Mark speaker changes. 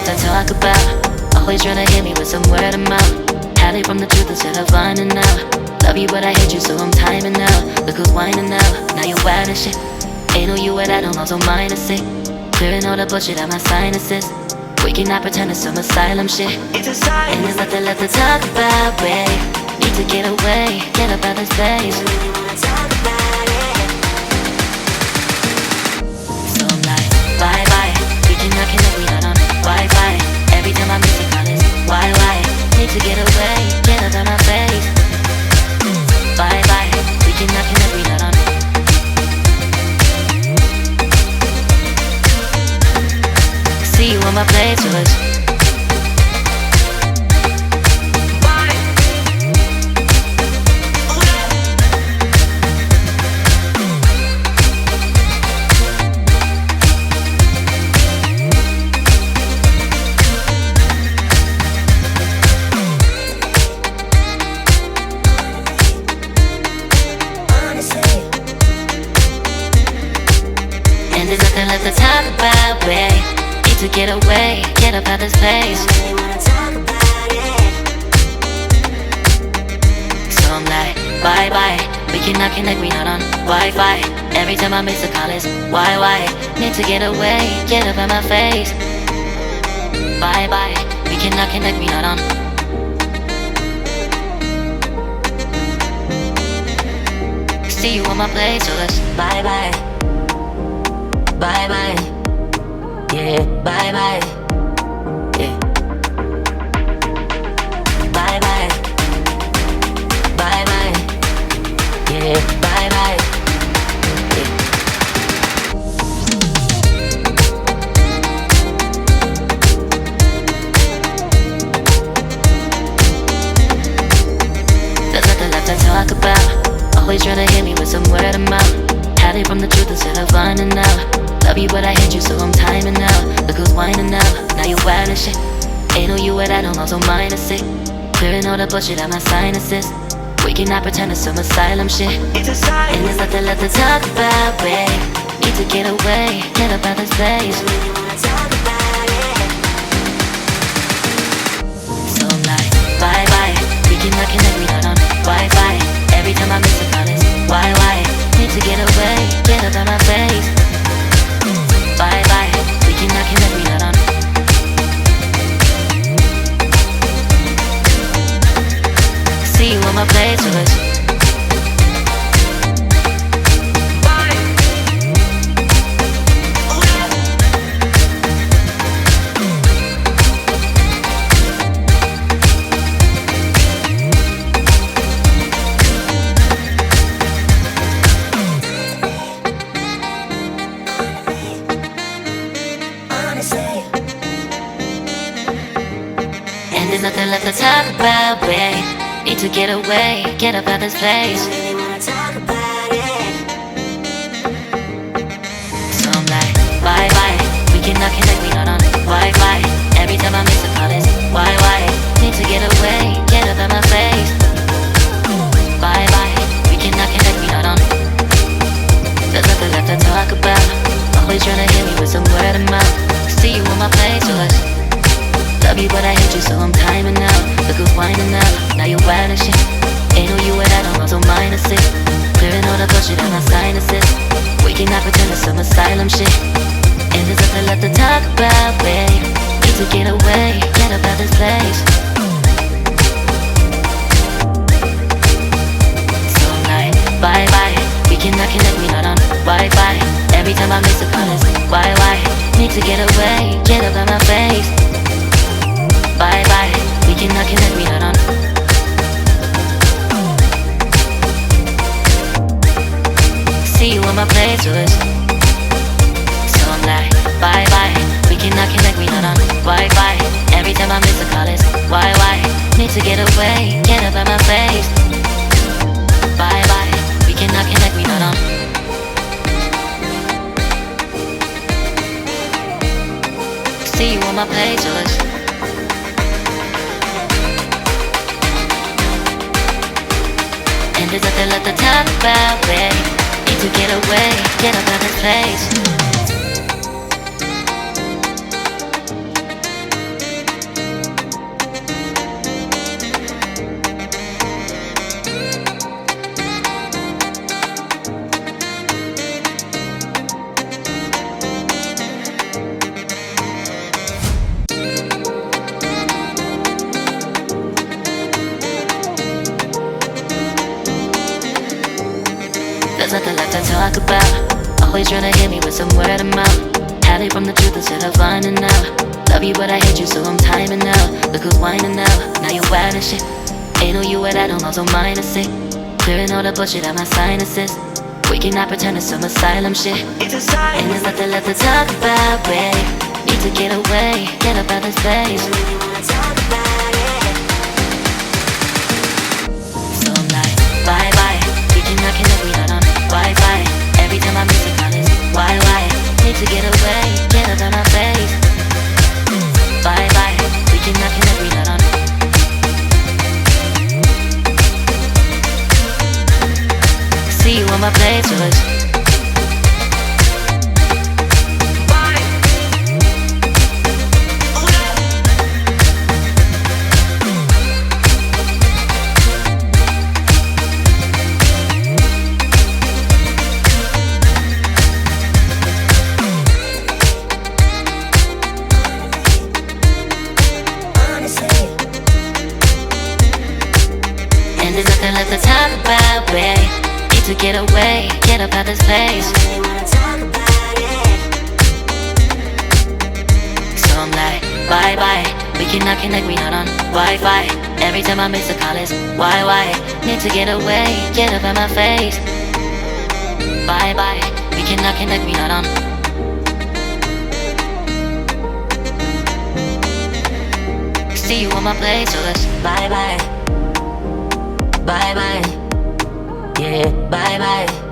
Speaker 1: to talk about. Always trying to hit me with some word of mouth. Hide it from the truth instead of finding out. Love you but I hate you so I'm timing out. Look who's whining now, now you're wild and shit. Ain't no you at I don't also mind a sick. Clearing all the bullshit out my sinuses. We cannot pretend it's some asylum shit. And there's nothing left to talk about, babe. Need to get away, get up out of this place. So I'm like, bye bye. We cannot connect, we not on Wi-Fi. Every time I miss a call it's why? Need to get away, get up out my face. Bye bye. We cannot connect, we not on. See you on my playlist. And there's nothing left to talk about, babe. Need to get away, get up out this place. So I'm like, bye bye. We cannot connect, we not on Wi-Fi. Every time I miss a call it's why? Need to get away, get up out my face. Bye bye. We cannot connect, we not on. See you on my playlist. Bye bye. Bye bye, yeah, bye bye, yeah. Bye bye, bye bye, yeah, bye bye, yeah. There's nothing left to talk about. Always trying to hit me with some word of mouth. Hide it from the truth instead of finding out. Love you but I hate you so I'm timing out. Look who's whining now, now you're wild and shit. Ain't no you at I don't also mind a sick. Clearing all the bullshit out my sinuses. We cannot pretend it's some asylum shit. And there's nothing left to talk about, babe. Need to get away, get up out this place. So I'm like, bye bye. We cannot connect, we not on Wi-Fi. Every time I miss a call it's why? Need to get away, get up out my face. Bye bye, we cannot connect, we not on. See you on my playlist. And there's nothing left to talk about, babe. Need to get away, get up out this place. So I'm like, bye bye. We cannot connect, we not on Wi-Fi. Every time I miss a call it's why? Need to get away, get up out my face. Bye bye. We cannot connect, we not on. There's nothing left to talk about. Always trying to hit me with some word of mouth. See you on my playlist. Love you but I hate you so I'm timing out. Look who's whining now, now you're wild and shit. Ain't no you at I don't also mind a sick. Clearing all the bullshit out my sinuses. We cannot pretend it's some asylum shit. And there's nothing left to talk about, babe. Need to get away, get up out this place. So I'm like, bye bye. We cannot connect, we not on Wi-Fi. Every time I miss a call it's why? Need to get away, get up out my face. Bye bye, we cannot connect, we not on. See you on my playlist. So I'm like, bye bye. We cannot connect, we not on Wi-Fi. Every time I miss a call it's why? Need to get away, get up out my face. Bye bye, we cannot connect, we not on. See you on my playlist. And there's nothing left to talk about, babe. Need to get away, get up out of this place. There's nothing left to talk about. Always trying to hit me with some word of mouth. Hide from the truth instead of finding out. Love you but I hate you so I'm timing out. Look who's whining now, now you wild and shit. Ain't no you what I don't know, so mine is sick. Clearing all the bullshit out my sinuses. We cannot pretend it's some asylum shit. And there's nothing left to talk about, babe. Need to get away, get up out this place. So I'm like, bye bye. We cannot connect, we not on Wi-Fi. Every time I miss a call it's why? Need to get away, get up out my face. Bye bye. We cannot connect, we not on. See you on my playlist. And there's nothing left to talk about, babe. Need to get away, get up out this place. So I'm like, bye bye. We cannot connect, we not on Wi-Fi. Every time I miss a call it's why? Need to get away, get up out my face. Bye bye. We cannot connect, we not on. See you on my playlist. Bye bye. Bye bye. Yeah, bye bye.